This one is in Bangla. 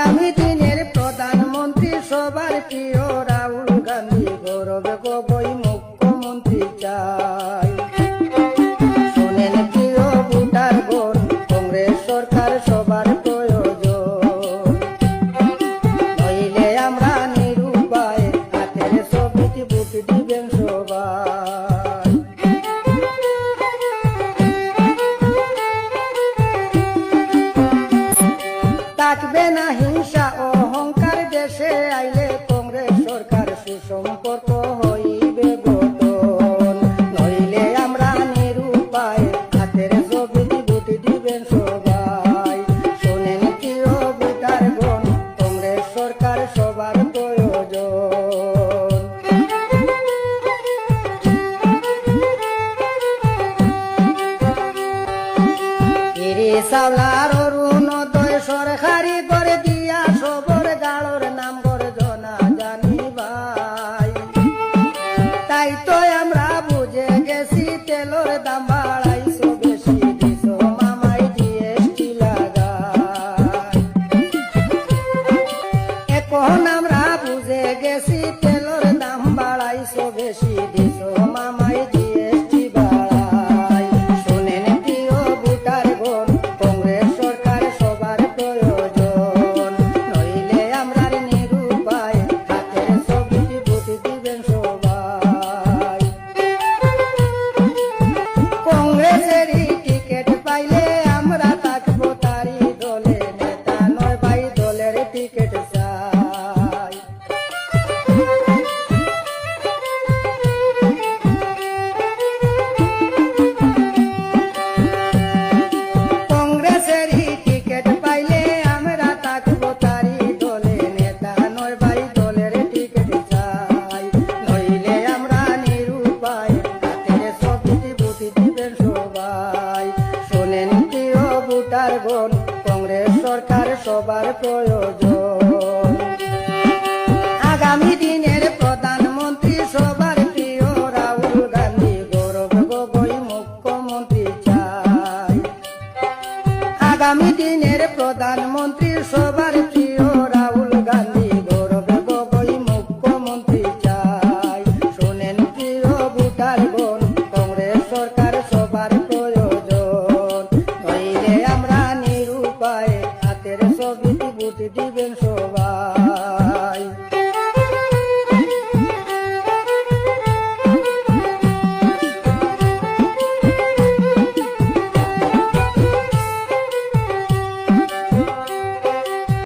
আগামী দিনের প্রধানমন্ত্রী সবার প্রিয় রাহুল গান্ধী, গৌরব গগৈ মুখ্যমন্ত্রী চাই। শোনেন প্রিয় ভোটারগণ, কংগ্রেস সরকার সবার প্রয়োজন, নইলে আমরা নিরুপায়, হাতের ছবিতে ভোট দিবেন সবাই। থাকবে না হিংসা অহংকার, দেশে আইলে কংগ্রেস সরকার সুসম্পর্ক হইবে গঠন, নইলে আমরা নিরুপায়, হাতের ছবিতে ভোট দিবেন সবাই। শোনেন প্রিয় ভোটারগণ, কংগ্রেস সরকার সবার প্রয়োজন। চাউলার অরুণোদয় সরকারি করে দিয়া সবর গাড়র নাম গর্জনা জানি ভাই। তাই তো আমরা বুঝে গেছি তেলর দাম বাড়াইছো বেশি, দিছো মামাই জিএসটি লাগাই। এখন আমরা বুঝে গেছি তেলর দাম বাড়াইছো বেশি, দিছো মামাই জিএসটি বাড়াই। শোনেন প্রিয় ভোটারগণ, কংগ্রেস সরকার সবার প্রয়োজন, নইলে আমরা নিরুপায়, হাতের ছবিতে ভোট দিবেন সবাই। কংগ্রেসেরই টিকিট পাইলে আমরা থাকবো তারই দলে, নেতা নয় ভাই দলের টিকিট চাই। কংগ্রেসেরই টিকিট পাইলে আমরা থাকবো তারই দলে, নেতা নয় ভাই দলের টিকিট চাই। নইলে আমরা নিরুপায়, হাতের ছবিতে ভোট দিবেন সবাই। শোনেন প্রিয় ভোটারগণ, কংগ্রেস সরকার সবার প্রয়োজন। আগামী দিনের প্রধানমন্ত্রী সবার প্রিয় রাহুল গান্ধী, গৌরব গগৈ মুখ্যমন্ত্রী চাই। আগামী দিনের প্রধানমন্ত্রী সবার প্রিয় রাহুল গান্ধী, গৌরব গগৈ মুখ্যমন্ত্রী চাই। শোনেন প্রিয় ভোটারগণ, কংগ্রেস সরকার সবার প্রয়োজন, নইলে আমরা নিরুপায়, হাতের ছবিতে ভোট দিবেন সবাই।